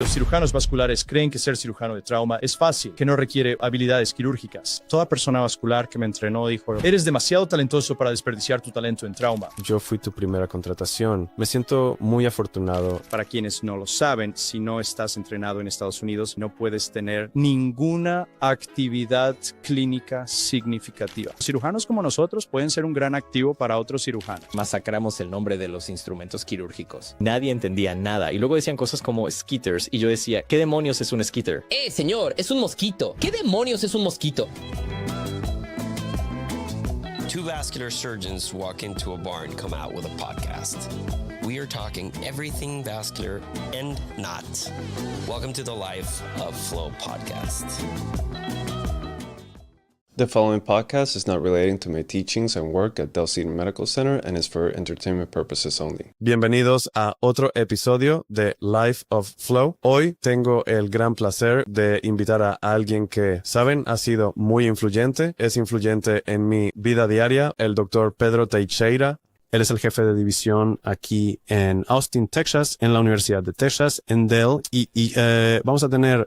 Los cirujanos vasculares creen que ser cirujano de trauma es fácil, que no requiere habilidades quirúrgicas. Toda persona vascular que me entrenó dijo, eres demasiado talentoso para desperdiciar tu talento en trauma. Yo fui tu primera contratación. Me siento muy afortunado. Para quienes no lo saben, si no estás entrenado en Estados Unidos, no puedes tener ninguna actividad clínica significativa. Cirujanos como nosotros pueden ser un gran activo para otros cirujanos. Masacramos el nombre de los instrumentos quirúrgicos. Nadie entendía nada y luego decían cosas como skitters y yo decía, ¿qué demonios es un skitter? Señor, es un mosquito. ¿Qué demonios es un mosquito? Two vascular surgeons walk into a bar and come out with a podcast. We are talking everything vascular and not. Welcome to the Life of Flow podcast. The following podcast is not relating to my teachings and work at Del Cedar Medical Center and is for entertainment purposes only. Bienvenidos a otro episodio de Life of Flow. Hoy tengo el gran placer de invitar a alguien que, saben, ha sido muy influyente. Es influyente en mi vida diaria, el doctor Pedro Teixeira. Él es el jefe de división aquí en Austin, Texas, en la Universidad de Texas, en Del. Y vamos a tener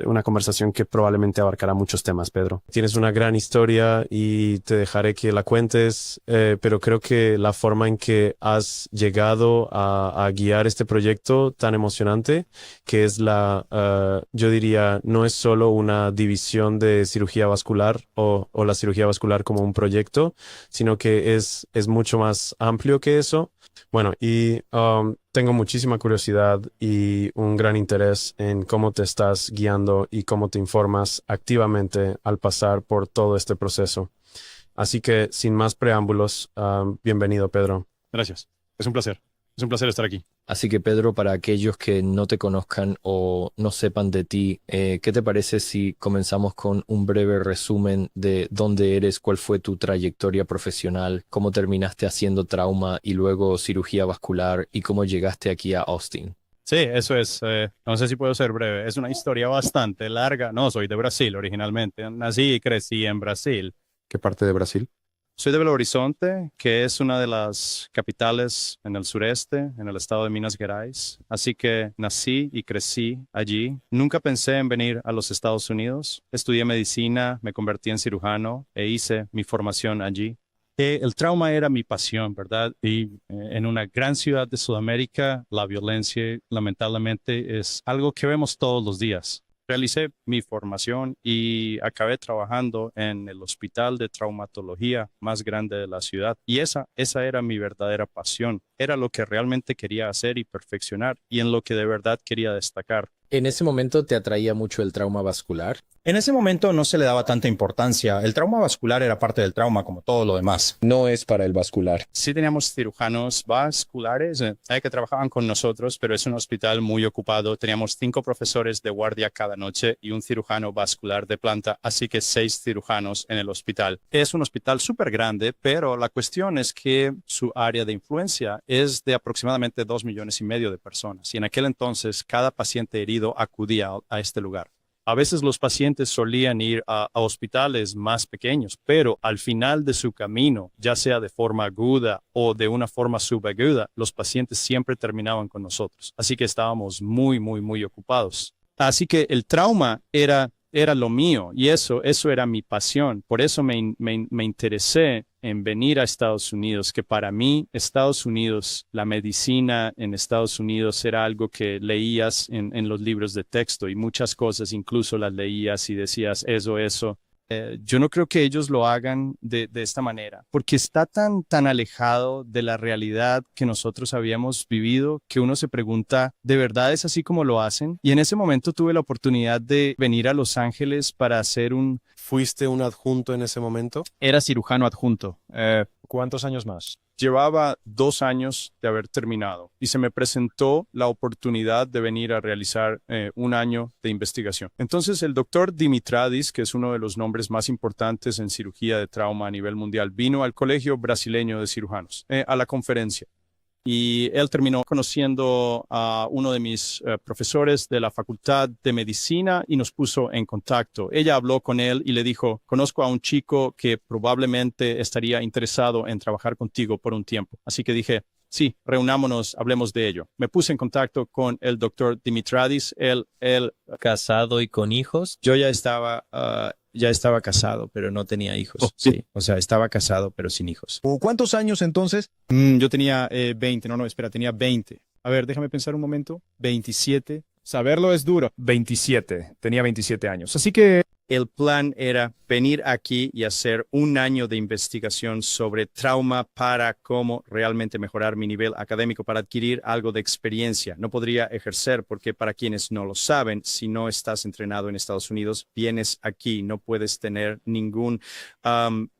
una conversación que probablemente abarcará muchos temas, Pedro. Tienes una gran historia y te dejaré que la cuentes, pero creo que la forma en que has llegado a guiar este proyecto tan emocionante, que es yo diría, no es solo una división de cirugía vascular o la cirugía vascular como un proyecto, sino que es mucho más amplio que eso. Bueno, y tengo muchísima curiosidad y un gran interés en cómo te estás guiando y cómo te informas activamente al pasar por todo este proceso. Así que, sin más preámbulos, bienvenido, Pedro. Gracias. Es un placer. Es un placer estar aquí. Así que Pedro, para aquellos que no te conozcan o no sepan de ti, ¿qué te parece si comenzamos con un breve resumen de dónde eres, cuál fue tu trayectoria profesional, cómo terminaste haciendo trauma y luego cirugía vascular y cómo llegaste aquí a Austin? Sí, eso es. No sé si puedo ser breve. Es una historia bastante larga. No, soy de Brasil originalmente. Nací y crecí en Brasil. ¿Qué parte de Brasil? Soy de Belo Horizonte, que es una de las capitales en el sureste, en el estado de Minas Gerais. Así que nací y crecí allí. Nunca pensé en venir a los Estados Unidos. Estudié medicina, me convertí en cirujano e hice mi formación allí. El trauma era mi pasión, ¿verdad? Y en una gran ciudad de Sudamérica, la violencia, lamentablemente, es algo que vemos todos los días. Realicé mi formación y acabé trabajando en el hospital de traumatología más grande de la ciudad. Y esa era mi verdadera pasión. Era lo que realmente quería hacer y perfeccionar y en lo que de verdad quería destacar. ¿En ese momento te atraía mucho el trauma vascular? En ese momento no se le daba tanta importancia. El trauma vascular era parte del trauma como todo lo demás. No es para el vascular. Sí teníamos cirujanos vasculares que trabajaban con nosotros, pero es un hospital muy ocupado. Teníamos 5 profesores de guardia cada noche y un cirujano vascular de planta, así que 6 cirujanos en el hospital. Es un hospital súper grande, pero la cuestión es que su área de influencia es de aproximadamente 2,5 millones de personas. Y en aquel entonces, cada paciente herido acudía a este lugar. A veces los pacientes solían ir a hospitales más pequeños, pero al final de su camino, ya sea de forma aguda o de una forma subaguda, los pacientes siempre terminaban con nosotros. Así que estábamos muy, muy, muy ocupados. Así que el trauma era lo mío y eso era mi pasión. Por eso me interesé en venir a Estados Unidos, que para mí Estados Unidos, la medicina en Estados Unidos era algo que leías en los libros de texto y muchas cosas incluso las leías y decías eso. Yo no creo que ellos lo hagan de esta manera, porque está tan alejado de la realidad que nosotros habíamos vivido que uno se pregunta, ¿de verdad es así como lo hacen? Y en ese momento tuve la oportunidad de venir a Los Ángeles para hacer ¿Fuiste un adjunto en ese momento? Era cirujano adjunto. ¿Cuántos años más? Llevaba 2 años de haber terminado y se me presentó la oportunidad de venir a realizar 1 año de investigación. Entonces el doctor Dimitradis, que es uno de los nombres más importantes en cirugía de trauma a nivel mundial, vino al Colegio Brasileño de Cirujanos a la conferencia. Y él terminó conociendo a uno de mis profesores de la Facultad de Medicina y nos puso en contacto. Ella habló con él y le dijo, conozco a un chico que probablemente estaría interesado en trabajar contigo por un tiempo. Así que dije, sí, reunámonos, hablemos de ello. Me puse en contacto con el doctor Dimitradis, él ¿Casado y con hijos? Yo ya estaba casado, pero no tenía hijos. Oh, sí. O sea, estaba casado, pero sin hijos. ¿Cuántos años entonces? Yo tenía 20, tenía 20. A ver, déjame pensar un momento. 27. Saberlo es duro. 27, tenía 27 años. Así que El plan era venir aquí y hacer un año de investigación sobre trauma para cómo realmente mejorar mi nivel académico, para adquirir algo de experiencia. No podría ejercer porque para quienes no lo saben, si no estás entrenado en Estados Unidos, vienes aquí, no puedes tener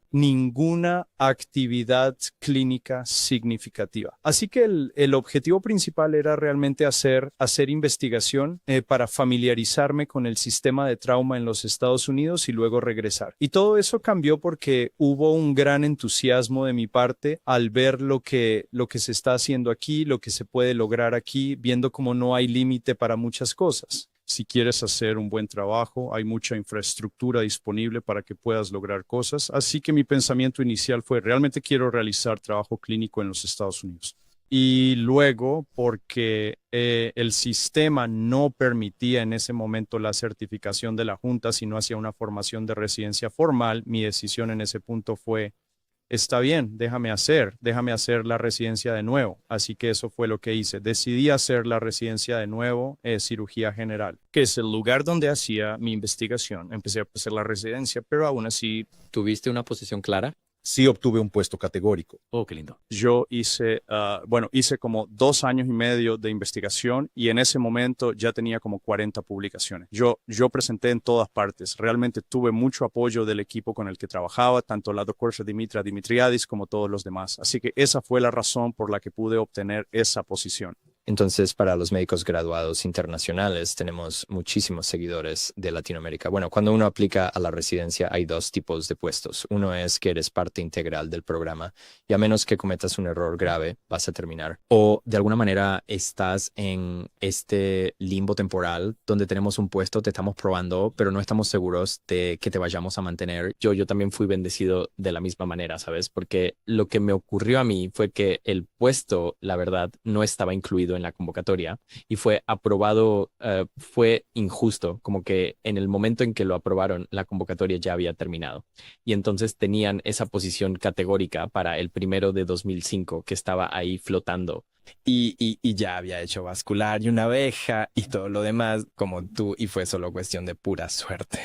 ninguna actividad clínica significativa. Así que el objetivo principal era realmente hacer investigación para familiarizarme con el sistema de trauma en los Estados Unidos y luego regresar. Y todo eso cambió porque hubo un gran entusiasmo de mi parte al ver lo que se está haciendo aquí, lo que se puede lograr aquí, viendo cómo no hay límite para muchas cosas. Si quieres hacer un buen trabajo, hay mucha infraestructura disponible para que puedas lograr cosas. Así que mi pensamiento inicial fue, realmente quiero realizar trabajo clínico en los Estados Unidos. Y luego, porque el sistema no permitía en ese momento la certificación de la Junta, sino hacía una formación de residencia formal, mi decisión en ese punto fue, está bien, déjame hacer la residencia de nuevo. Así que eso fue lo que hice. Decidí hacer la residencia de nuevo, cirugía general, que es el lugar donde hacía mi investigación. Empecé a hacer la residencia, pero aún así ¿Tuviste una posición clara? Sí obtuve un puesto categórico. Oh, qué lindo. yo hice como 2 años y medio de investigación y en ese momento ya tenía como 40 publicaciones. Yo presenté en todas partes. Realmente tuve mucho apoyo del equipo con el que trabajaba, tanto la doctora Dimitriadis como todos los demás. Así que esa fue la razón por la que pude obtener esa posición. Entonces, para los médicos graduados internacionales, tenemos muchísimos seguidores de Latinoamérica. Bueno, cuando uno aplica a la residencia, hay 2 tipos de puestos. Uno es que eres parte integral del programa y a menos que cometas un error grave, vas a terminar. O de alguna manera estás en este limbo temporal donde tenemos un puesto, te estamos probando, pero no estamos seguros de que te vayamos a mantener. Yo también fui bendecido de la misma manera, ¿sabes? Porque lo que me ocurrió a mí fue que el puesto, la verdad, no estaba incluido en la convocatoria y fue aprobado, fue injusto, como que en el momento en que lo aprobaron, la convocatoria ya había terminado. Y entonces tenían esa posición categórica para el primero de 2005 que estaba ahí flotando. Y ya había hecho vascular y una abeja y todo lo demás como tú y fue solo cuestión de pura suerte.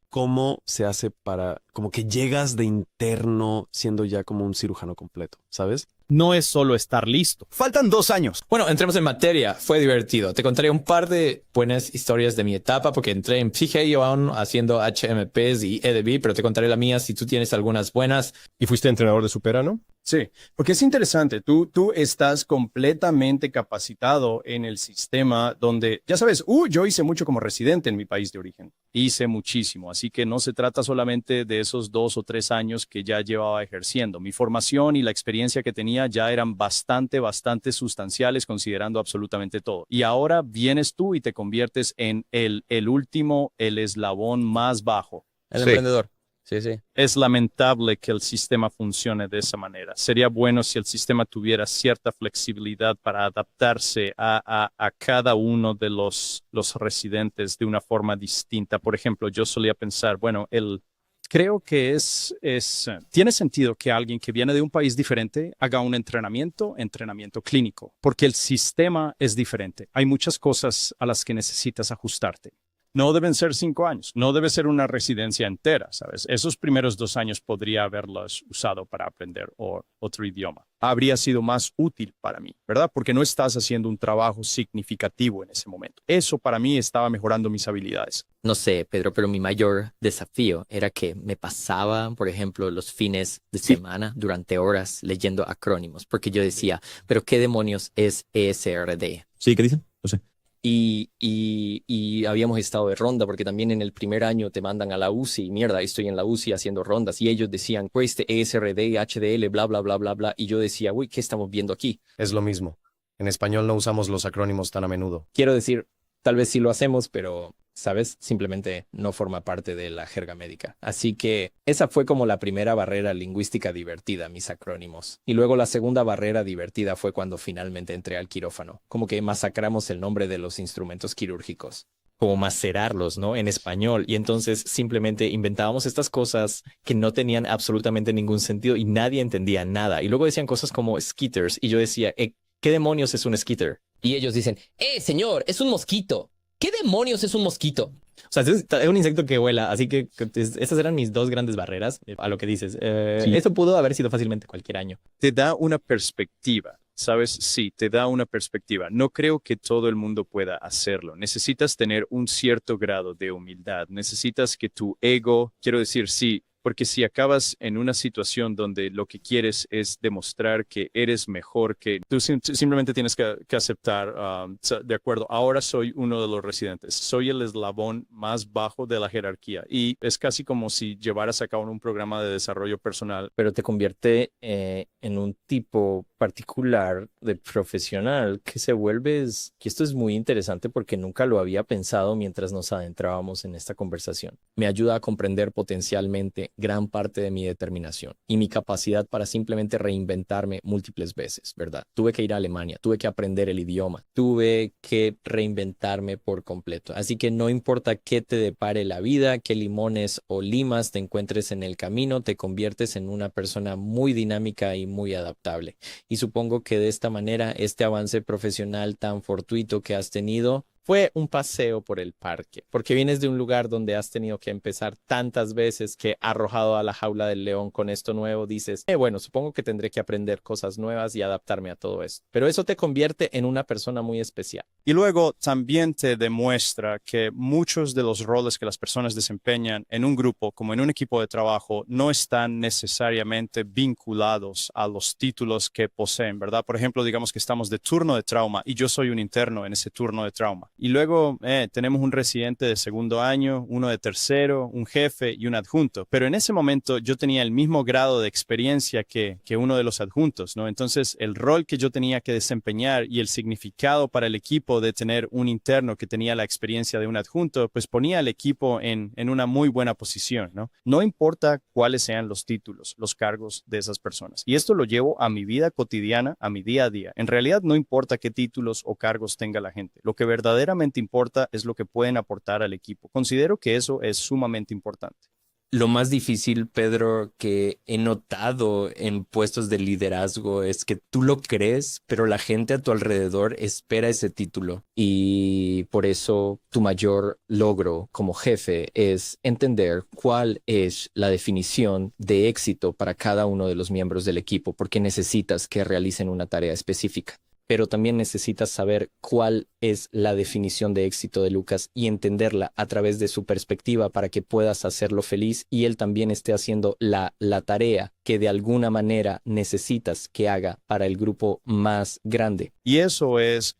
¿Cómo se hace para, como que llegas de interno siendo ya como un cirujano completo, ¿sabes? no es solo estar listo. Faltan 2 años. Bueno, entremos en materia. Fue divertido. Te contaré un par de buenas historias de mi etapa porque entré en PGA haciendo HMPs y EDB, pero te contaré la mía si tú tienes algunas buenas. ¿Y fuiste entrenador de Supera, no? Sí, porque es interesante. Tú estás completamente capacitado en el sistema donde, ya sabes, yo hice mucho como residente en mi país de origen. Hice muchísimo, así que no se trata solamente de esos 2 o 3 años que ya llevaba ejerciendo. Mi formación y la experiencia que tenía ya eran bastante sustanciales considerando absolutamente todo. Y ahora vienes tú y te conviertes en el último, el eslabón más bajo. El emprendedor. Sí, sí. Es lamentable que el sistema funcione de esa manera. Sería bueno si el sistema tuviera cierta flexibilidad para adaptarse a cada uno de los residentes de una forma distinta. Por ejemplo, yo solía pensar, bueno, creo que tiene sentido que alguien que viene de un país diferente haga un entrenamiento clínico, porque el sistema es diferente. Hay muchas cosas a las que necesitas ajustarte. No deben ser 5 años, no debe ser una residencia entera, ¿sabes? Esos primeros 2 años podría haberlos usado para aprender otro idioma. Habría sido más útil para mí, ¿verdad? Porque no estás haciendo un trabajo significativo en ese momento. Eso para mí estaba mejorando mis habilidades. No sé, Pedro, pero mi mayor desafío era que me pasaba, por ejemplo, los fines de semana durante horas leyendo acrónimos, porque yo decía, ¿pero qué demonios es ESRD? Sí, ¿qué dicen? No sé. Y habíamos estado de ronda porque también en el primer año te mandan a la UCI y mierda, estoy en la UCI haciendo rondas y ellos decían, pues ESRD, HDL, bla, bla, bla, bla, bla. Y yo decía, uy, ¿qué estamos viendo aquí? Es lo mismo. En español no usamos los acrónimos tan a menudo. Quiero decir, tal vez sí lo hacemos, pero ¿sabes? Simplemente no forma parte de la jerga médica. Así que esa fue como la primera barrera lingüística divertida, mis acrónimos. Y luego la segunda barrera divertida fue cuando finalmente entré al quirófano. Como que masacramos el nombre de los instrumentos quirúrgicos. Como macerarlos, ¿no? En español. Y entonces simplemente inventábamos estas cosas que no tenían absolutamente ningún sentido y nadie entendía nada. Y luego decían cosas como skitters. Y yo decía, ¿qué demonios es un skitter? Y ellos dicen, señor, es un mosquito. ¿Qué demonios es un mosquito? O sea, es un insecto que vuela, así que esas eran mis dos grandes barreras a lo que dices. Sí. Eso pudo haber sido fácilmente cualquier año. Te da una perspectiva, ¿sabes? Sí, te da una perspectiva. No creo que todo el mundo pueda hacerlo. Necesitas tener un cierto grado de humildad. Necesitas que tu ego, quiero decir, sí, porque si acabas en una situación donde lo que quieres es demostrar que eres mejor, que tú simplemente tienes que aceptar, de acuerdo, ahora soy uno de los residentes, soy el eslabón más bajo de la jerarquía y es casi como si llevaras a cabo un programa de desarrollo personal. Pero te convierte en un tipo particular de profesional que se vuelve, que esto es muy interesante porque nunca lo había pensado mientras nos adentrábamos en esta conversación. Me ayuda a comprender potencialmente gran parte de mi determinación y mi capacidad para simplemente reinventarme múltiples veces, ¿verdad? Tuve que ir a Alemania, tuve que aprender el idioma, tuve que reinventarme por completo. Así que no importa qué te depare la vida, qué limones o limas te encuentres en el camino, te conviertes en una persona muy dinámica y muy adaptable. Y supongo que de esta manera este avance profesional tan fortuito que has tenido fue un paseo por el parque, porque vienes de un lugar donde has tenido que empezar tantas veces que arrojado a la jaula del león con esto nuevo, dices, bueno, supongo que tendré que aprender cosas nuevas y adaptarme a todo esto. Pero eso te convierte en una persona muy especial. Y luego también te demuestra que muchos de los roles que las personas desempeñan en un grupo, como en un equipo de trabajo, no están necesariamente vinculados a los títulos que poseen, ¿verdad? Por ejemplo, digamos que estamos de turno de trauma y yo soy un interno en ese turno de trauma. Y luego tenemos un residente de segundo año, uno de tercero, un jefe y un adjunto. Pero en ese momento yo tenía el mismo grado de experiencia que uno de los adjuntos, ¿no? Entonces el rol que yo tenía que desempeñar y el significado para el equipo de tener un interno que tenía la experiencia de un adjunto, pues ponía al equipo en una muy buena posición, ¿no? No importa cuáles sean los títulos, los cargos de esas personas. Y esto lo llevo a mi vida cotidiana, a mi día a día. En realidad no importa qué títulos o cargos tenga la gente. Lo que verdaderamente importa es lo que pueden aportar al equipo. Considero que eso es sumamente importante. Lo más difícil, Pedro, que he notado en puestos de liderazgo es que tú lo crees, pero la gente a tu alrededor espera ese título. Y por eso tu mayor logro como jefe es entender cuál es la definición de éxito para cada uno de los miembros del equipo, porque necesitas que realicen una tarea específica. Pero también necesitas saber cuál es la definición de éxito de Lucas y entenderla a través de su perspectiva para que puedas hacerlo feliz y él también esté haciendo la tarea que de alguna manera necesitas que haga para el grupo más grande. Y eso es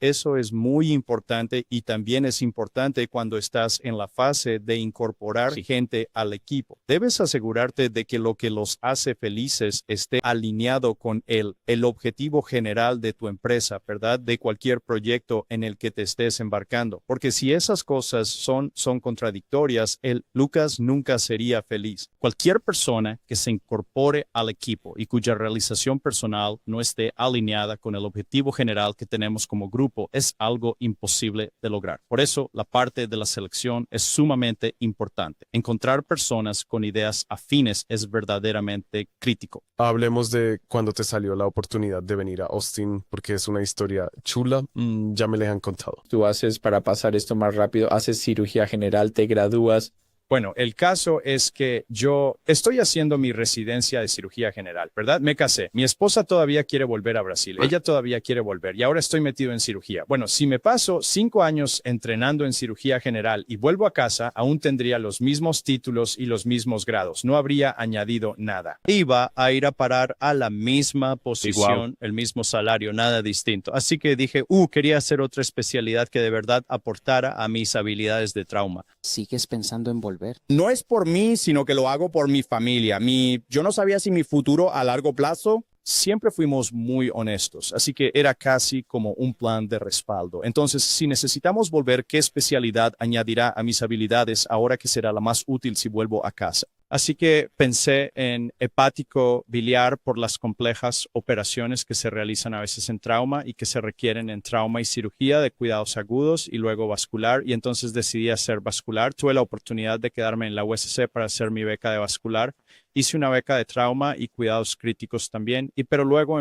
muy importante y también es importante cuando estás en la fase de incorporar gente al equipo. Debes asegurarte de que lo que los hace felices esté alineado con el objetivo general de tu empresa, ¿verdad? De cualquier proyecto en el que te estés embarcando. Porque si esas cosas son contradictorias, Lucas nunca sería feliz. Cualquier persona que se incorpore al equipo y cuya realización personal no esté alineada con el objetivo general que tenemos como grupo es algo imposible de lograr. Por eso, la parte de la selección es sumamente importante. Encontrar personas con ideas afines es verdaderamente crítico. Hablemos de cuando te salió la oportunidad de venir a Austin, porque es una historia chula. Ya me la han contado. Tú haces, para pasar esto más rápido, haces cirugía general, te gradúas. Bueno, el caso es que yo estoy haciendo mi residencia de cirugía general, ¿verdad? Me casé. Mi esposa todavía quiere volver a Brasil. Ella todavía quiere volver y ahora estoy metido en cirugía. Bueno, si me paso 5 años entrenando en cirugía general y vuelvo a casa, aún tendría los mismos títulos y los mismos grados. No habría añadido nada. Iba a ir a parar a la misma posición, el mismo salario, nada distinto. Así que dije, quería hacer otra especialidad que de verdad aportara a mis habilidades de trauma. ¿Sigues pensando en volver? No es por mí, sino que lo hago por mi familia. Yo no sabía si mi futuro a largo plazo siempre fuimos muy honestos, así que era casi como un plan de respaldo. Entonces, si necesitamos volver, ¿qué especialidad añadirá a mis habilidades ahora que será la más útil si vuelvo a casa? Así que pensé en hepático biliar por las complejas operaciones que se realizan a veces en trauma y que se requieren en trauma y cirugía de cuidados agudos y luego vascular. Y entonces decidí hacer vascular. Tuve la oportunidad de quedarme en la USC para hacer mi beca de vascular. Hice una beca de trauma y cuidados críticos también, pero luego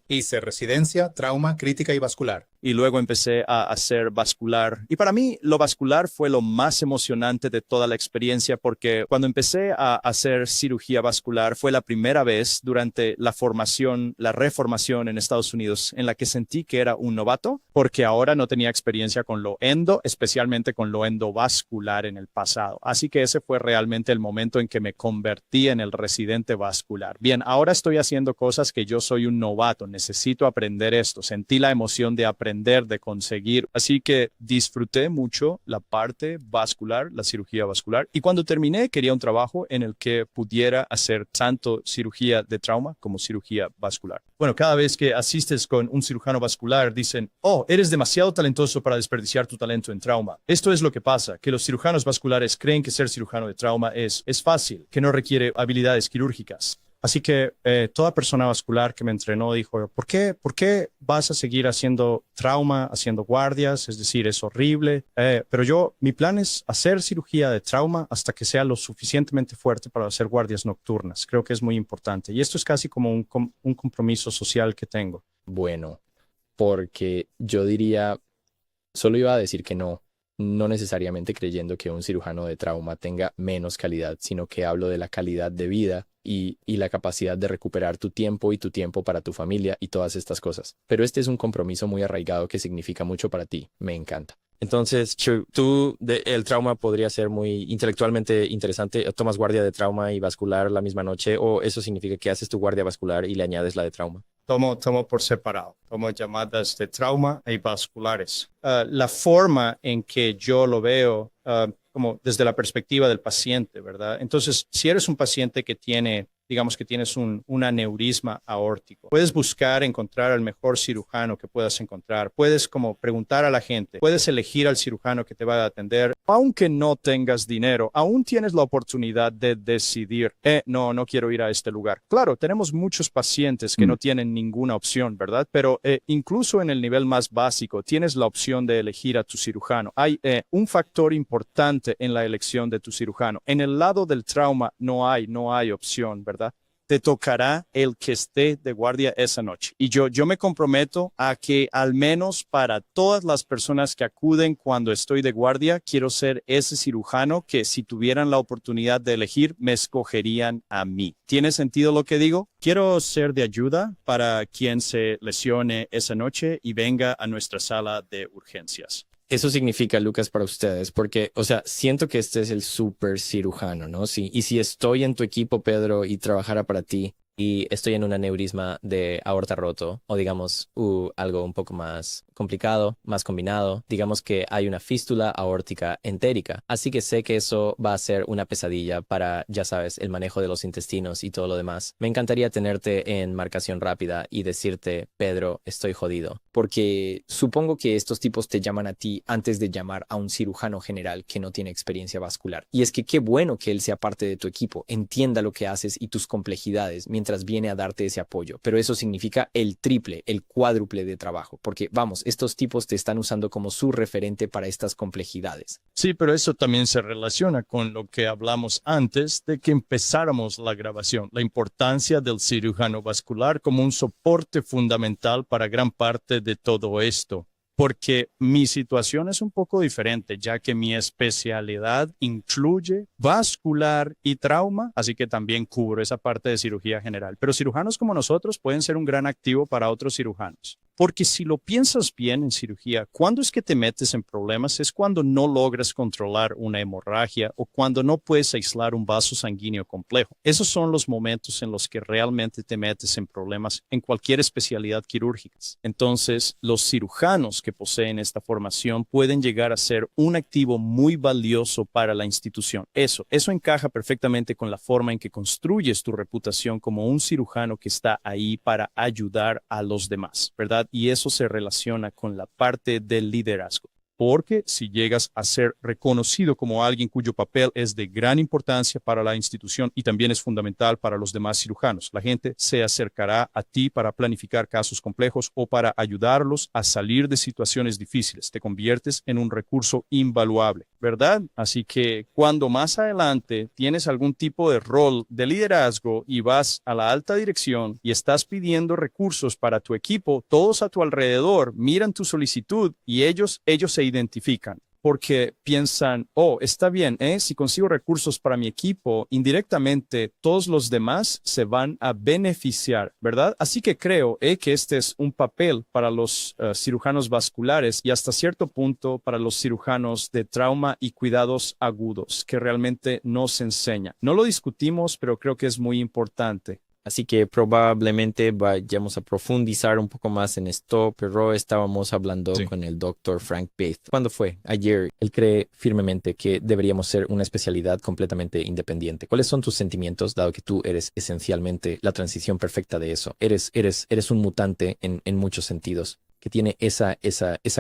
Hice residencia, trauma, crítica y vascular. Y luego empecé a hacer vascular. Y para mí lo vascular fue lo más emocionante de toda la experiencia porque cuando empecé a hacer cirugía vascular fue la primera vez durante la formación, la reformación en Estados Unidos en la que sentí que era un novato porque ahora no tenía experiencia con lo endo, especialmente con lo endovascular en el pasado. Así que ese fue realmente el momento en que me convertí en el residente vascular. Bien, ahora estoy haciendo cosas que yo soy un novato, necesito aprender esto. Sentí la emoción de aprender, de conseguir. Así que disfruté mucho la parte vascular, la cirugía vascular. Y cuando terminé, quería un trabajo en el que pudiera hacer tanto cirugía de trauma como cirugía vascular. Bueno, cada vez que asistes con un cirujano vascular, dicen, oh, eres demasiado talentoso para desperdiciar tu talento en trauma. Esto es lo que pasa, que los cirujanos vasculares creen que ser cirujano de trauma es fácil, que no requiere habilidades quirúrgicas. Así que toda persona vascular que me entrenó dijo, ¿por qué vas a seguir haciendo trauma, haciendo guardias? Es decir, es horrible. Pero mi plan es hacer cirugía de trauma hasta que sea lo suficientemente fuerte para hacer guardias nocturnas. Creo que es muy importante. Y esto es casi como un compromiso social que tengo. Bueno, porque yo diría, solo iba a decir que no necesariamente creyendo que un cirujano de trauma tenga menos calidad, sino que hablo de la calidad de vida y la capacidad de recuperar tu tiempo y tu tiempo para tu familia y todas estas cosas. Pero este es un compromiso muy arraigado que significa mucho para ti. Me encanta. Entonces, el trauma podría ser muy intelectualmente interesante. ¿Tomas guardia de trauma y vascular la misma noche? ¿O eso significa que haces tu guardia vascular y le añades la de trauma? Tomo por separado. Tomo llamadas de trauma y vasculares. La forma en que yo lo veo, como desde la perspectiva del paciente, ¿verdad? Entonces, si eres un paciente que digamos que tienes un aneurisma aórtico, puedes encontrar al mejor cirujano que puedas encontrar, puedes como preguntar a la gente, puedes elegir al cirujano que te va a atender, aunque no tengas dinero, aún tienes la oportunidad de decidir, no quiero ir a este lugar. Claro, tenemos muchos pacientes que no tienen ninguna opción, ¿verdad? Pero incluso en el nivel más básico, tienes la opción de elegir a tu cirujano. Hay un factor importante en la elección de tu cirujano. En el lado del trauma no hay opción, ¿verdad? Te tocará el que esté de guardia esa noche. Y yo me comprometo a que al menos para todas las personas que acuden cuando estoy de guardia, quiero ser ese cirujano que si tuvieran la oportunidad de elegir, me escogerían a mí. ¿Tiene sentido lo que digo? Quiero ser de ayuda para quien se lesione esa noche y venga a nuestra sala de urgencias. Eso significa, Lucas, para ustedes, porque, siento que este es el súper cirujano, ¿no? Sí, y si estoy en tu equipo, Pedro, y trabajara para ti, y estoy en un aneurisma de aorta roto, o digamos, algo un poco más complicado, más combinado, digamos que hay una fístula aórtica entérica, así que sé que eso va a ser una pesadilla para, ya sabes, el manejo de los intestinos y todo lo demás. Me encantaría tenerte en marcación rápida y decirte, Pedro, estoy jodido, porque supongo que estos tipos te llaman a ti antes de llamar a un cirujano general que no tiene experiencia vascular. Y es que qué bueno que él sea parte de tu equipo, entienda lo que haces y tus complejidades mientras viene a darte ese apoyo, pero eso significa el triple, el cuádruple de trabajo, porque vamos, estos tipos te están usando como su referente para estas complejidades. Sí, pero eso también se relaciona con lo que hablamos antes de que empezáramos la grabación, la importancia del cirujano vascular como un soporte fundamental para gran parte de todo esto. Porque mi situación es un poco diferente, ya que mi especialidad incluye vascular y trauma, así que también cubro esa parte de cirugía general. Pero cirujanos como nosotros pueden ser un gran activo para otros cirujanos. Porque si lo piensas bien en cirugía, cuando es que te metes en problemas es cuando no logras controlar una hemorragia o cuando no puedes aislar un vaso sanguíneo complejo. Esos son los momentos en los que realmente te metes en problemas en cualquier especialidad quirúrgica. Entonces, los cirujanos que poseen esta formación pueden llegar a ser un activo muy valioso para la institución. Eso encaja perfectamente con la forma en que construyes tu reputación como un cirujano que está ahí para ayudar a los demás, ¿verdad? Y eso se relaciona con la parte del liderazgo. Porque si llegas a ser reconocido como alguien cuyo papel es de gran importancia para la institución y también es fundamental para los demás cirujanos, la gente se acercará a ti para planificar casos complejos o para ayudarlos a salir de situaciones difíciles. Te conviertes en un recurso invaluable, ¿verdad? Así que cuando más adelante tienes algún tipo de rol de liderazgo y vas a la alta dirección y estás pidiendo recursos para tu equipo, todos a tu alrededor miran tu solicitud y ellos se identifican porque piensan, oh, está bien, si consigo recursos para mi equipo, indirectamente todos los demás se van a beneficiar, ¿verdad? Así que creo que este es un papel para los cirujanos vasculares y hasta cierto punto para los cirujanos de trauma y cuidados agudos, que realmente no se enseña. No lo discutimos, pero creo que es muy importante. Así que probablemente vayamos a profundizar un poco más en esto, pero estábamos hablando con el doctor Frank Bath. ¿Cuándo fue? Ayer. Él cree firmemente que deberíamos ser una especialidad completamente independiente. ¿Cuáles son tus sentimientos, dado que tú eres esencialmente la transición perfecta de eso? Eres un mutante en muchos sentidos, que tiene esa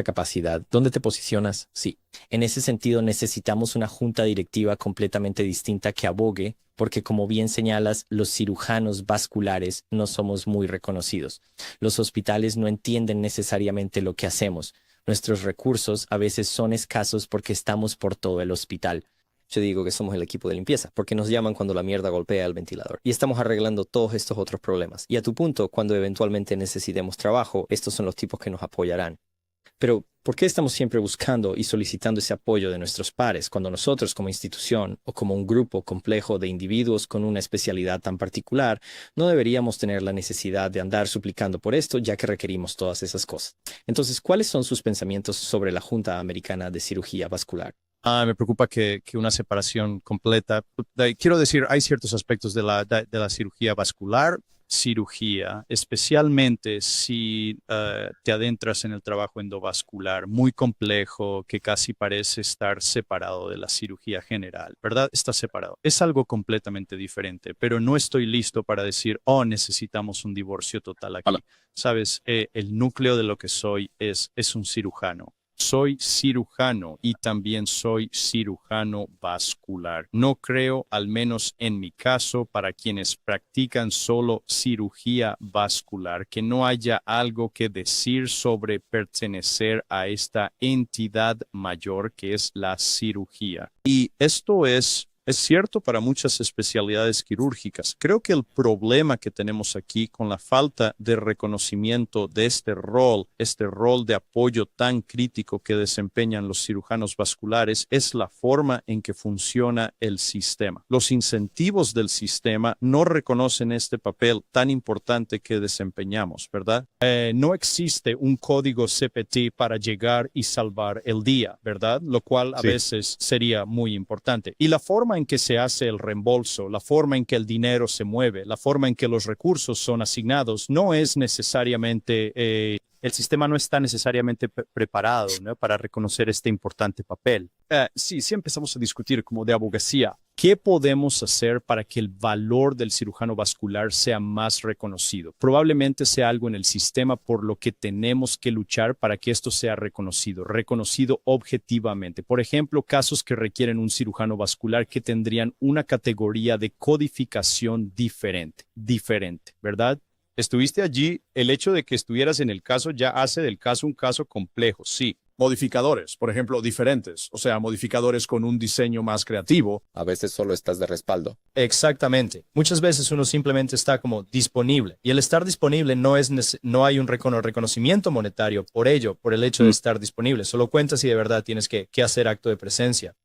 capacidad. ¿Dónde te posicionas? Sí. En ese sentido, necesitamos una junta directiva completamente distinta que abogue, porque como bien señalas, los cirujanos vasculares no somos muy reconocidos. Los hospitales no entienden necesariamente lo que hacemos. Nuestros recursos a veces son escasos porque estamos por todo el hospital. Yo digo que somos el equipo de limpieza, porque nos llaman cuando la mierda golpea el ventilador. Y estamos arreglando todos estos otros problemas. Y a tu punto, cuando eventualmente necesitemos trabajo, estos son los tipos que nos apoyarán. Pero, ¿por qué estamos siempre buscando y solicitando ese apoyo de nuestros pares cuando nosotros como institución o como un grupo complejo de individuos con una especialidad tan particular no deberíamos tener la necesidad de andar suplicando por esto, ya que requerimos todas esas cosas? Entonces, ¿cuáles son sus pensamientos sobre la Junta Americana de Cirugía Vascular? Me preocupa que una separación completa. Quiero decir, hay ciertos aspectos de la cirugía vascular, especialmente si te adentras en el trabajo endovascular, muy complejo, que casi parece estar separado de la cirugía general, ¿verdad? Está separado. Es algo completamente diferente, pero no estoy listo para decir, oh, necesitamos un divorcio total aquí. Sabes, el núcleo de lo que soy es un cirujano. Soy cirujano y también soy cirujano vascular. No creo, al menos en mi caso, para quienes practican solo cirugía vascular, que no haya algo que decir sobre pertenecer a esta entidad mayor que es la cirugía. Y esto es cierto para muchas especialidades quirúrgicas. Creo que el problema que tenemos aquí con la falta de reconocimiento de este rol de apoyo tan crítico que desempeñan los cirujanos vasculares, es la forma en que funciona el sistema. Los incentivos del sistema no reconocen este papel tan importante que desempeñamos, ¿verdad? No existe un código CPT para llegar y salvar el día, ¿verdad? Lo cual a veces sería muy importante. Y la forma en que se hace el reembolso, la forma en que el dinero se mueve, la forma en que los recursos son asignados, no es necesariamente, el sistema no está necesariamente preparado, ¿no?, para reconocer este importante papel. Sí empezamos a discutir como de abogacía. ¿Qué podemos hacer para que el valor del cirujano vascular sea más reconocido? Probablemente sea algo en el sistema por lo que tenemos que luchar para que esto sea reconocido objetivamente. Por ejemplo, casos que requieren un cirujano vascular que tendrían una categoría de codificación diferente, ¿verdad? Estuviste allí, el hecho de que estuvieras en el caso ya hace del caso un caso complejo, sí. Modificadores, por ejemplo, diferentes, o sea, modificadores con un diseño más creativo. A veces solo estás de respaldo. Exactamente. Muchas veces uno simplemente está como disponible. Y el estar disponible no hay un reconocimiento monetario por el hecho de estar disponible. Solo cuenta si de verdad tienes que hacer acto de presencia.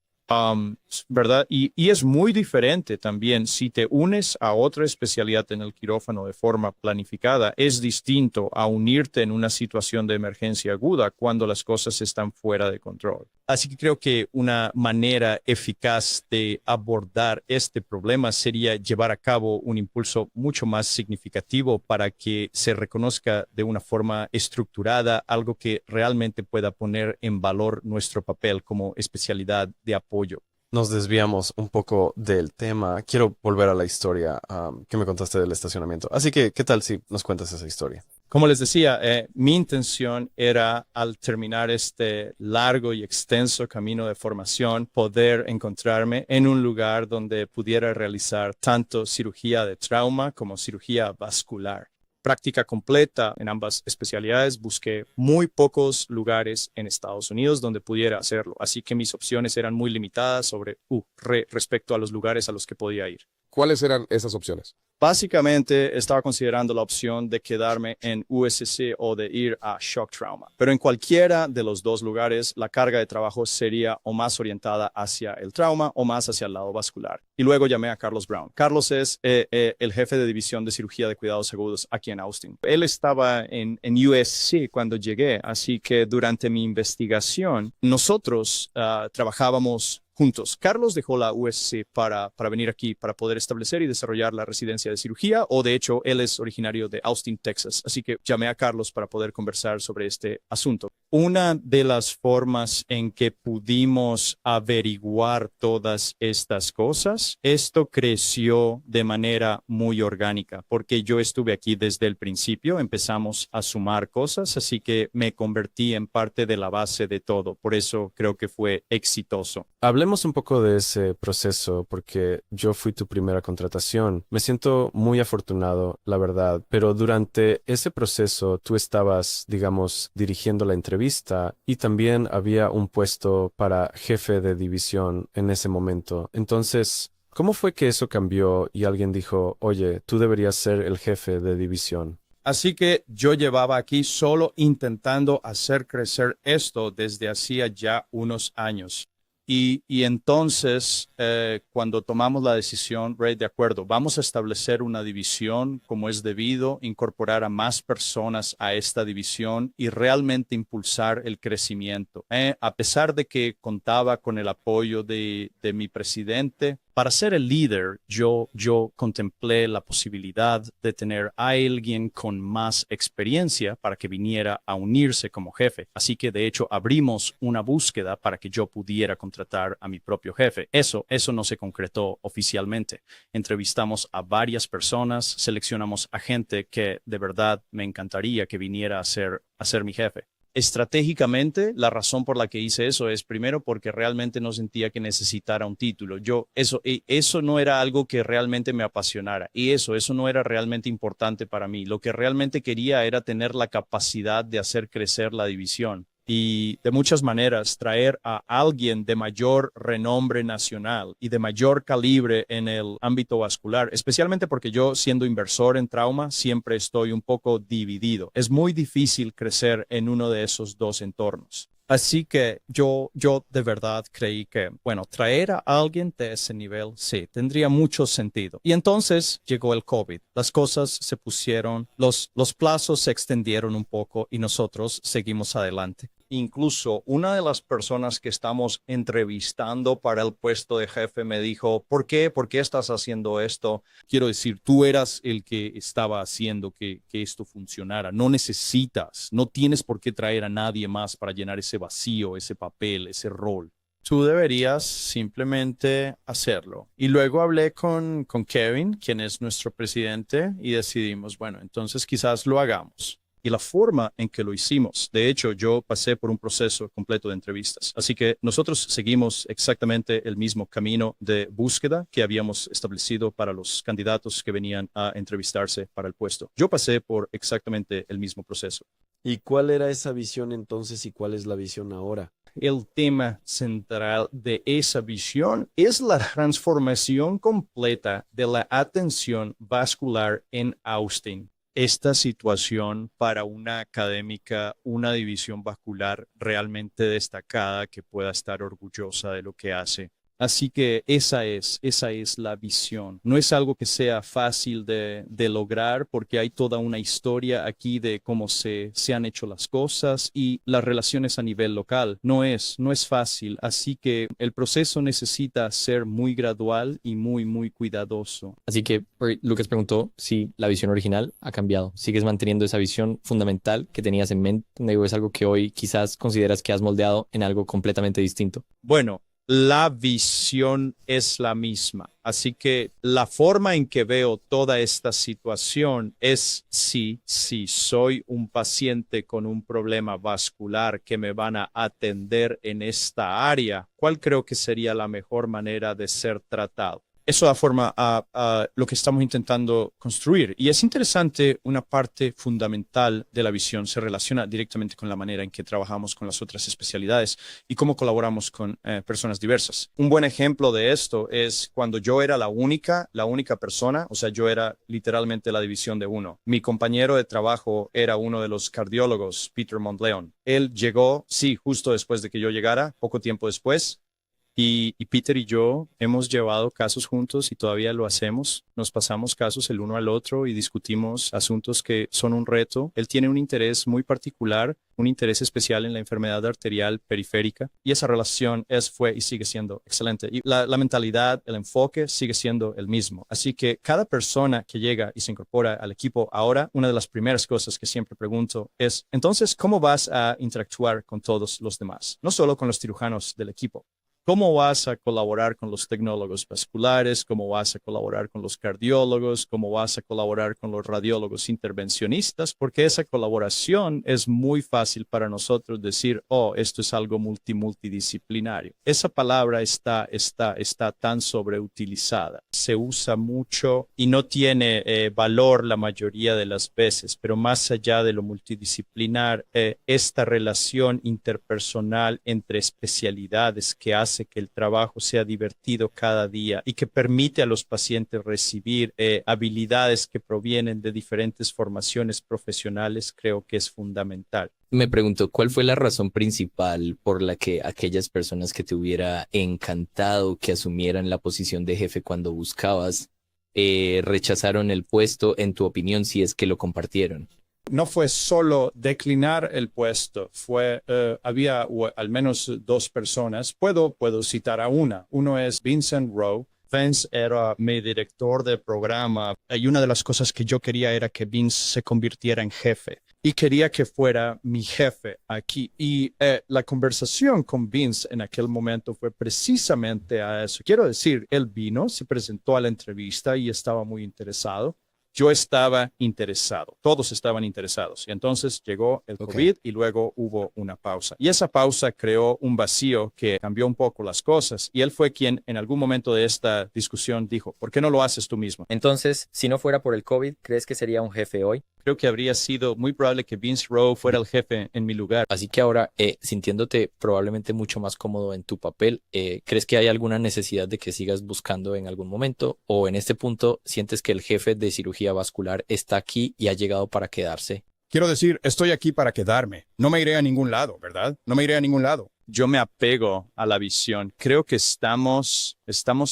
¿Verdad? Y es muy diferente también si te unes a otra especialidad en el quirófano de forma planificada. Es distinto a unirte en una situación de emergencia aguda cuando las cosas están fuera de control. Así que creo que una manera eficaz de abordar este problema sería llevar a cabo un impulso mucho más significativo para que se reconozca de una forma estructurada algo que realmente pueda poner en valor nuestro papel como especialidad de apoyo. Nos desviamos un poco del tema. Quiero volver a la historia que me contaste del estacionamiento. Así que, ¿qué tal si nos cuentas esa historia? Como les decía, mi intención era, al terminar este largo y extenso camino de formación, poder encontrarme en un lugar donde pudiera realizar tanto cirugía de trauma como cirugía vascular. Práctica completa en ambas especialidades. Busqué muy pocos lugares en Estados Unidos donde pudiera hacerlo, así que mis opciones eran muy limitadas respecto a los lugares a los que podía ir. ¿Cuáles eran esas opciones? Básicamente estaba considerando la opción de quedarme en USC o de ir a Shock Trauma, pero en cualquiera de los dos lugares la carga de trabajo sería o más orientada hacia el trauma o más hacia el lado vascular. Y luego llamé a Carlos Brown. Carlos es el jefe de división de cirugía de cuidados agudos aquí en Austin. Él estaba en USC cuando llegué, así que durante mi investigación nosotros trabajábamos juntos. Carlos dejó la USC para venir aquí, para poder establecer y desarrollar la residencia de cirugía, o de hecho, él es originario de Austin, Texas. Así que llamé a Carlos para poder conversar sobre este asunto. Una de las formas en que pudimos averiguar todas estas cosas, esto creció de manera muy orgánica, porque yo estuve aquí desde el principio, empezamos a sumar cosas, así que me convertí en parte de la base de todo. Por eso creo que fue exitoso. Hablemos un poco de ese proceso porque yo fui tu primera contratación. Me siento muy afortunado, la verdad, pero durante ese proceso tú estabas, digamos, dirigiendo la entrevista y también había un puesto para jefe de división en ese momento. Entonces, ¿cómo fue que eso cambió y alguien dijo, oye, tú deberías ser el jefe de división? Así que yo llevaba aquí solo intentando hacer crecer esto desde hacía ya unos años. Y entonces, cuando tomamos la decisión, Ray, de acuerdo, vamos a establecer una división como es debido, incorporar a más personas a esta división y realmente impulsar el crecimiento. A pesar de que contaba con el apoyo de mi presidente, para ser el líder, yo contemplé la posibilidad de tener a alguien con más experiencia para que viniera a unirse como jefe. Así que, de hecho, abrimos una búsqueda para que yo pudiera contratar a mi propio jefe. Eso no se concretó oficialmente. Entrevistamos a varias personas, seleccionamos a gente que de verdad me encantaría que viniera a ser mi jefe. Estratégicamente, la razón por la que hice eso es primero porque realmente no sentía que necesitara un título. Eso no era algo que realmente me apasionara y eso no era realmente importante para mí. Lo que realmente quería era tener la capacidad de hacer crecer la división y de muchas maneras traer a alguien de mayor renombre nacional y de mayor calibre en el ámbito vascular, especialmente porque yo, siendo inversor en trauma, siempre estoy un poco dividido. Es muy difícil crecer en uno de esos dos entornos. Así que yo de verdad creí que, bueno, traer a alguien de ese nivel, sí, tendría mucho sentido. Y entonces llegó el COVID. Las cosas se pusieron, los plazos se extendieron un poco y nosotros seguimos adelante. Incluso una de las personas que estamos entrevistando para el puesto de jefe me dijo, ¿por qué? ¿Por qué estás haciendo esto? Quiero decir, tú eras el que estaba haciendo que esto funcionara. No tienes por qué traer a nadie más para llenar ese vacío, ese papel, ese rol. Tú deberías simplemente hacerlo. Y luego hablé con Kevin, quien es nuestro presidente, y decidimos, bueno, entonces quizás lo hagamos. Y la forma en que lo hicimos, de hecho, yo pasé por un proceso completo de entrevistas. Así que nosotros seguimos exactamente el mismo camino de búsqueda que habíamos establecido para los candidatos que venían a entrevistarse para el puesto. Yo pasé por exactamente el mismo proceso. ¿Y cuál era esa visión entonces y cuál es la visión ahora? El tema central de esa visión es la transformación completa de la atención vascular en Austin. Esta situación para una académica, una división vascular realmente destacada que pueda estar orgullosa de lo que hace. Así que esa es la visión. No es algo que sea fácil de lograr porque hay toda una historia aquí de cómo se han hecho las cosas y las relaciones a nivel local. No es fácil. Así que el proceso necesita ser muy gradual y muy, muy cuidadoso. Así que Lucas preguntó si la visión original ha cambiado. ¿Sigues manteniendo esa visión fundamental que tenías en mente? ¿O es algo que hoy quizás consideras que has moldeado en algo completamente distinto? Bueno, la visión es la misma. Así que la forma en que veo toda esta situación es si soy un paciente con un problema vascular que me van a atender en esta área, ¿cuál creo que sería la mejor manera de ser tratado? Eso da forma a lo que estamos intentando construir. Y es interesante, una parte fundamental de la visión se relaciona directamente con la manera en que trabajamos con las otras especialidades y cómo colaboramos con personas diversas. Un buen ejemplo de esto es cuando yo era la única persona, o sea, yo era literalmente la división de uno. Mi compañero de trabajo era uno de los cardiólogos, Peter Montleon. Él llegó, sí, justo después de que yo llegara, poco tiempo después. Y Peter y yo hemos llevado casos juntos y todavía lo hacemos. Nos pasamos casos el uno al otro y discutimos asuntos que son un reto. Él tiene un interés muy particular, un interés especial en la enfermedad arterial periférica y esa relación fue y sigue siendo excelente. Y la mentalidad, el enfoque sigue siendo el mismo. Así que cada persona que llega y se incorpora al equipo ahora, una de las primeras cosas que siempre pregunto es, entonces, ¿cómo vas a interactuar con todos los demás? No solo con los cirujanos del equipo. ¿Cómo vas a colaborar con los tecnólogos vasculares? ¿Cómo vas a colaborar con los cardiólogos? ¿Cómo vas a colaborar con los radiólogos intervencionistas? Porque esa colaboración es muy fácil para nosotros decir, oh, esto es algo multidisciplinario. Esa palabra está tan sobreutilizada. Se usa mucho y no tiene valor la mayoría de las veces, pero más allá de lo multidisciplinar, esta relación interpersonal entre especialidades que hace que el trabajo sea divertido cada día y que permite a los pacientes recibir habilidades que provienen de diferentes formaciones profesionales, creo que es fundamental. Me pregunto, ¿cuál fue la razón principal por la que aquellas personas que te hubiera encantado que asumieran la posición de jefe cuando buscabas rechazaron el puesto, en tu opinión, si es que lo compartieron? No fue solo declinar el puesto, había al menos dos personas. Puedo citar a una. Uno es Vincent Rowe. Vince era mi director de programa y una de las cosas que yo quería era que Vince se convirtiera en jefe y quería que fuera mi jefe aquí. Y la conversación con Vince en aquel momento fue precisamente a eso. Quiero decir, él vino, se presentó a la entrevista y estaba muy interesado. Yo estaba interesado, todos estaban interesados. Y entonces llegó el COVID y luego hubo una pausa. Y esa pausa creó un vacío que cambió un poco las cosas. Y él fue quien en algún momento de esta discusión dijo, ¿por qué no lo haces tú mismo? Entonces, si no fuera por el COVID, ¿crees que sería un jefe hoy? Creo que habría sido muy probable que Vince Rowe fuera el jefe en mi lugar. Así que ahora, sintiéndote probablemente mucho más cómodo en tu papel, ¿crees que hay alguna necesidad de que sigas buscando en algún momento? ¿O en este punto sientes que el jefe de cirugía vascular está aquí y ha llegado para quedarse? Quiero decir, estoy aquí para quedarme. No me iré a ningún lado, ¿verdad? No me iré a ningún lado. Yo me apego a la visión. Creo que estamos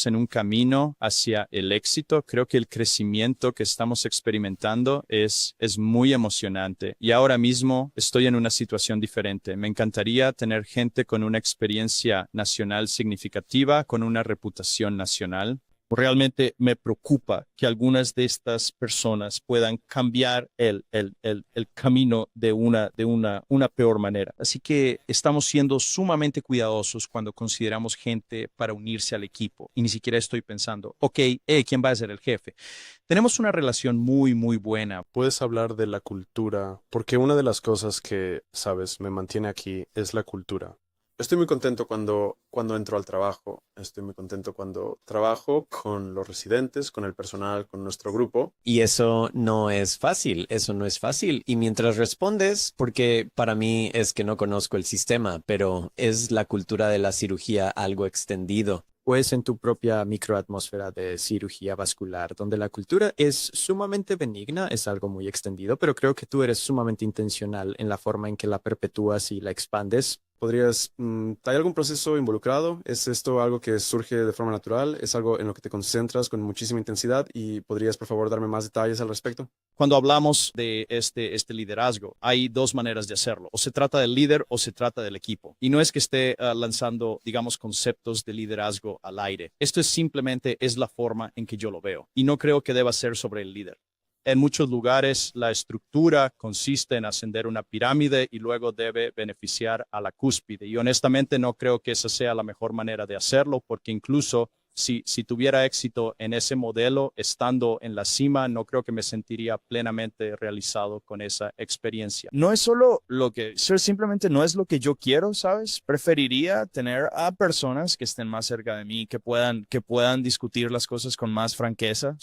en un camino hacia el éxito. Creo que el crecimiento que estamos experimentando es muy emocionante. Y ahora mismo estoy en una situación diferente. Me encantaría tener gente con una experiencia nacional significativa, con una reputación nacional. Realmente me preocupa que algunas de estas personas puedan cambiar el camino de una peor manera. Así que estamos siendo sumamente cuidadosos cuando consideramos gente para unirse al equipo. Y ni siquiera estoy pensando, ¿quién va a ser el jefe? Tenemos una relación muy, muy buena. Puedes hablar de la cultura, porque una de las cosas que, sabes, me mantiene aquí es la cultura. Estoy muy contento cuando entro al trabajo. Estoy muy contento cuando trabajo con los residentes, con el personal, con nuestro grupo. Y eso no es fácil, Y mientras respondes, porque para mí es que no conozco el sistema, pero es la cultura de la cirugía algo extendido. Pues en tu propia microatmósfera de cirugía vascular, donde la cultura es sumamente benigna, es algo muy extendido, pero creo que tú eres sumamente intencional en la forma en que la perpetúas y la expandes. ¿Hay algún proceso involucrado? ¿Es esto algo que surge de forma natural? ¿Es algo en lo que te concentras con muchísima intensidad? ¿Y podrías, por favor, darme más detalles al respecto? Cuando hablamos de este liderazgo, hay dos maneras de hacerlo. O se trata del líder o se trata del equipo. Y no es que esté lanzando, digamos, conceptos de liderazgo al aire. Esto es la forma en que yo lo veo. Y no creo que deba ser sobre el líder. En muchos lugares, la estructura consiste en ascender una pirámide y luego debe beneficiar a la cúspide. Y honestamente no creo que esa sea la mejor manera de hacerlo, porque incluso si tuviera éxito en ese modelo, estando en la cima, no creo que me sentiría plenamente realizado con esa experiencia. No es solo simplemente no es lo que yo quiero, ¿sabes? Preferiría tener a personas que estén más cerca de mí, que puedan discutir las cosas con más franqueza.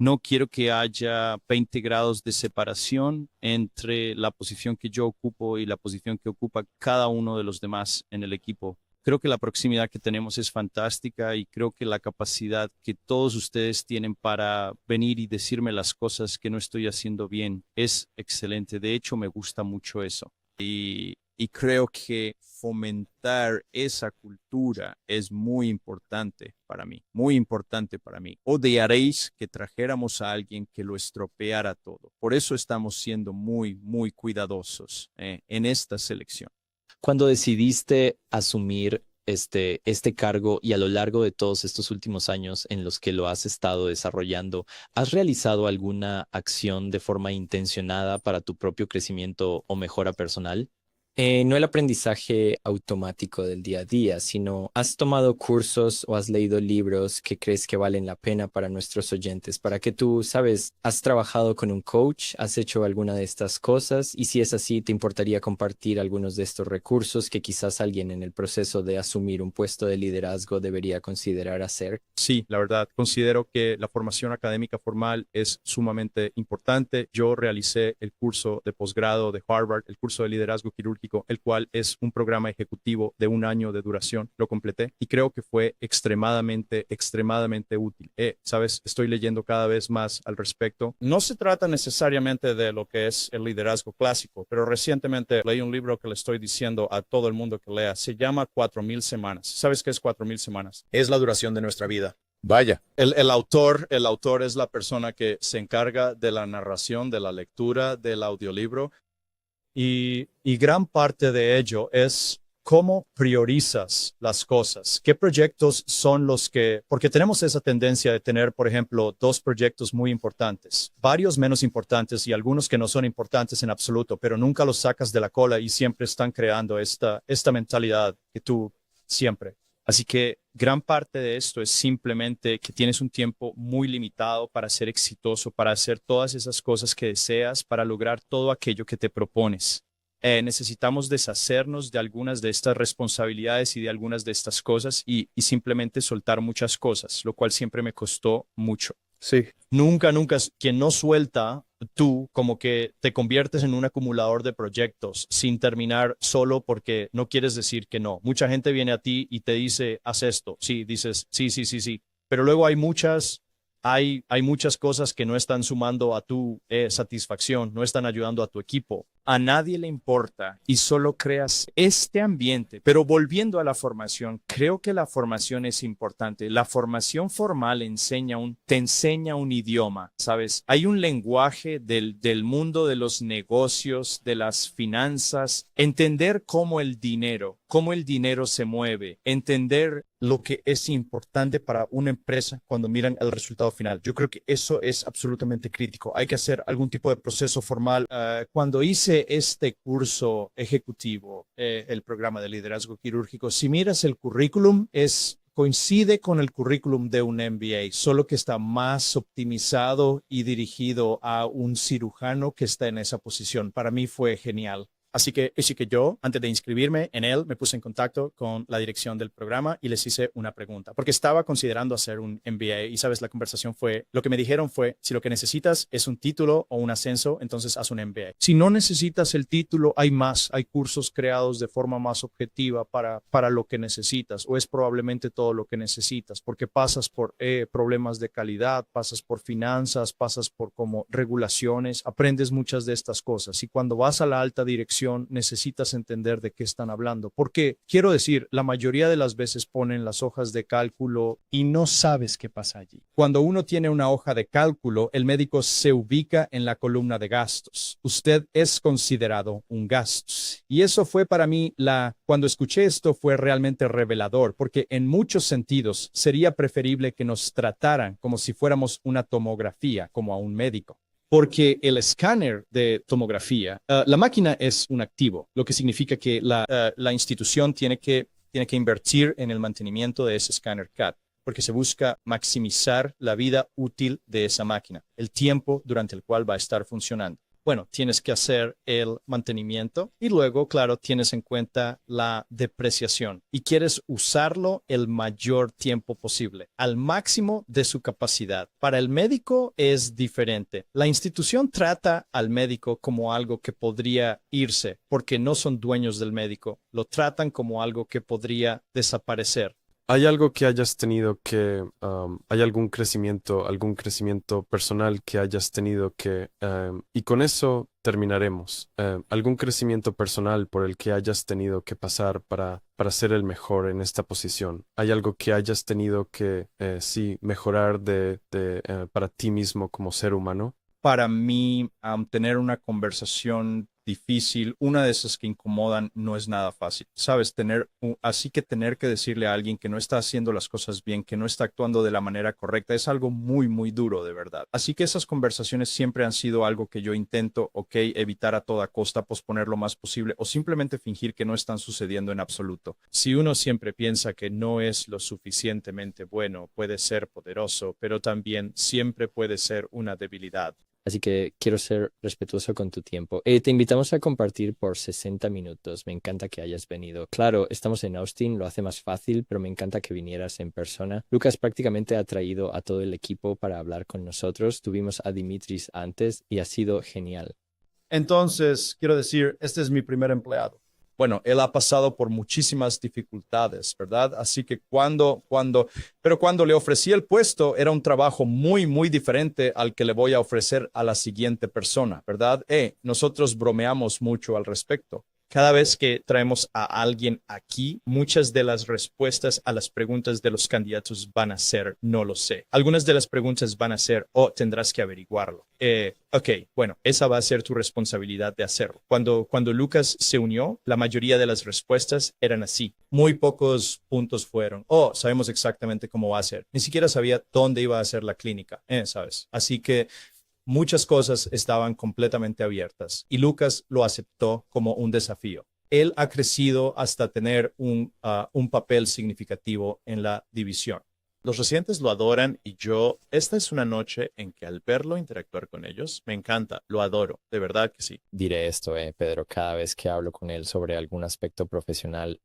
No quiero que haya 20 grados de separación entre la posición que yo ocupo y la posición que ocupa cada uno de los demás en el equipo. Creo que la proximidad que tenemos es fantástica y creo que la capacidad que todos ustedes tienen para venir y decirme las cosas que no estoy haciendo bien es excelente. De hecho, me gusta mucho eso. Y creo que fomentar esa cultura es muy importante para mí, muy importante para mí. Odiaréis que trajéramos a alguien que lo estropeara todo. Por eso estamos siendo muy, muy cuidadosos en esta selección. Cuando decidiste asumir este cargo y a lo largo de todos estos últimos años en los que lo has estado desarrollando, ¿has realizado alguna acción de forma intencionada para tu propio crecimiento o mejora personal? No el aprendizaje automático del día a día, sino has tomado cursos o has leído libros que crees que valen la pena para nuestros oyentes, para que tú, sabes, has trabajado con un coach, has hecho alguna de estas cosas y si es así, ¿te importaría compartir algunos de estos recursos que quizás alguien en el proceso de asumir un puesto de liderazgo debería considerar hacer? Sí, la verdad, considero que la formación académica formal es sumamente importante. Yo realicé el curso de posgrado de Harvard, el curso de liderazgo quirúrgico, el cual es un programa ejecutivo de 1 año de duración. Lo completé y creo que fue extremadamente útil. Sabes, estoy leyendo cada vez más al respecto. No se trata necesariamente de lo que es el liderazgo clásico, pero recientemente leí un libro que le estoy diciendo a todo el mundo que lea. Se llama 4000 semanas. ¿Sabes qué es 4000 semanas? Es la duración de nuestra vida. Vaya. El autor es la persona que se encarga de la narración, de la lectura del audiolibro. Y gran parte de ello es cómo priorizas las cosas, qué proyectos son porque tenemos esa tendencia de tener, por ejemplo, 2 proyectos muy importantes, varios menos importantes y algunos que no son importantes en absoluto, pero nunca los sacas de la cola y siempre están creando esta mentalidad que tú siempre. Así que gran parte de esto es simplemente que tienes un tiempo muy limitado para ser exitoso, para hacer todas esas cosas que deseas, para lograr todo aquello que te propones. Necesitamos deshacernos de algunas de estas responsabilidades y de algunas de estas cosas y simplemente soltar muchas cosas, lo cual siempre me costó mucho. Sí. Nunca, quien no suelta, tú como que te conviertes en un acumulador de proyectos sin terminar solo porque no quieres decir que no. Mucha gente viene a ti y te dice, haz esto. Sí, dices, sí. Pero luego hay muchas cosas que no están sumando a tu satisfacción, no están ayudando a tu equipo. A nadie le importa y solo creas este ambiente. Pero volviendo a la formación, creo que la formación es importante. La formación formal te enseña un idioma, ¿sabes? Hay un lenguaje del mundo de los negocios, de las finanzas, entender cómo el dinero se mueve, entender lo que es importante para una empresa cuando miran el resultado final. Yo creo que eso es absolutamente crítico. Hay que hacer algún tipo de proceso formal. Cuando hice este curso ejecutivo, el programa de liderazgo quirúrgico, si miras el currículum, coincide con el currículum de un MBA, solo que está más optimizado y dirigido a un cirujano que está en esa posición. Para mí fue genial. Así que yo, antes de inscribirme en él, me puse en contacto con la dirección del programa y les hice una pregunta, porque estaba considerando hacer un MBA y, sabes, la conversación lo que me dijeron fue, si lo que necesitas es un título o un ascenso, entonces haz un MBA. Si no necesitas el título, hay cursos creados de forma más objetiva para lo que necesitas, o es probablemente todo lo que necesitas, porque pasas por problemas de calidad, pasas por finanzas, pasas por como regulaciones, aprendes muchas de estas cosas y cuando vas a la alta dirección, instrucción necesitas entender de qué están hablando. Porque, quiero decir, la mayoría de las veces ponen las hojas de cálculo y no sabes qué pasa allí. Cuando uno tiene una hoja de cálculo, el médico se ubica en la columna de gastos. Usted es considerado un gasto. Y eso fue para mí cuando escuché esto fue realmente revelador, porque en muchos sentidos sería preferible que nos trataran como si fuéramos una tomografía, como a un médico. Porque el escáner de tomografía, la máquina es un activo, lo que significa que la institución tiene que invertir en el mantenimiento de ese escáner CAD, porque se busca maximizar la vida útil de esa máquina, el tiempo durante el cual va a estar funcionando. Bueno, tienes que hacer el mantenimiento y luego, claro, tienes en cuenta la depreciación y quieres usarlo el mayor tiempo posible, al máximo de su capacidad. Para el médico es diferente. La institución trata al médico como algo que podría irse porque no son dueños del médico. Lo tratan como algo que podría desaparecer. ¿Hay algo que hayas tenido hay algún crecimiento personal que hayas tenido y con eso terminaremos, algún crecimiento personal por el que hayas tenido que pasar para ser el mejor en esta posición? ¿Hay algo que hayas tenido que, mejorar para ti mismo como ser humano? Para mí, tener una conversación difícil, una de esas que incomodan, no es nada fácil. Sabes, tener que decirle a alguien que no está haciendo las cosas bien, que no está actuando de la manera correcta, es algo muy, muy duro, de verdad. Así que esas conversaciones siempre han sido algo que yo intento, evitar a toda costa, posponer lo más posible o simplemente fingir que no están sucediendo en absoluto. Si uno siempre piensa que no es lo suficientemente bueno, puede ser poderoso, pero también siempre puede ser una debilidad. Así que quiero ser respetuoso con tu tiempo. Te invitamos a compartir por 60 minutos. Me encanta que hayas venido. Claro, estamos en Austin, lo hace más fácil, pero me encanta que vinieras en persona. Lucas prácticamente ha traído a todo el equipo para hablar con nosotros. Tuvimos a Dimitris antes y ha sido genial. Entonces, quiero decir, este es mi primer empleado. Bueno, él ha pasado por muchísimas dificultades, ¿verdad? Así que cuando le ofrecí el puesto, era un trabajo muy, muy diferente al que le voy a ofrecer a la siguiente persona, ¿verdad? Nosotros bromeamos mucho al respecto. Cada vez que traemos a alguien aquí, muchas de las respuestas a las preguntas de los candidatos van a ser, no lo sé. Algunas de las preguntas van a ser, tendrás que averiguarlo. Bueno, esa va a ser tu responsabilidad de hacerlo. Cuando Lucas se unió, la mayoría de las respuestas eran así. Muy pocos puntos fueron, sabemos exactamente cómo va a ser. Ni siquiera sabía dónde iba a ser la clínica, ¿sabes? Así que muchas cosas estaban completamente abiertas y Lucas lo aceptó como un desafío. Él ha crecido hasta tener un papel significativo en la división. Los residentes lo adoran y esta es una noche en que al verlo interactuar con ellos, me encanta, lo adoro, de verdad que sí. Diré esto, Pedro, cada vez que hablo con él sobre algún aspecto profesional,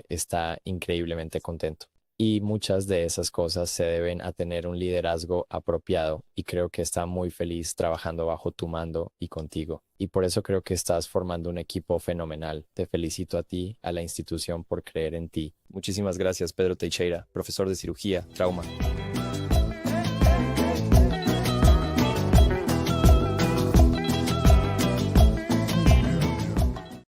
está increíblemente contento. Y muchas de esas cosas se deben a tener un liderazgo apropiado y creo que está muy feliz trabajando bajo tu mando y contigo. Y por eso creo que estás formando un equipo fenomenal. Te felicito a ti, a la institución por creer en ti. Muchísimas gracias, Pedro Teixeira, profesor de cirugía, trauma.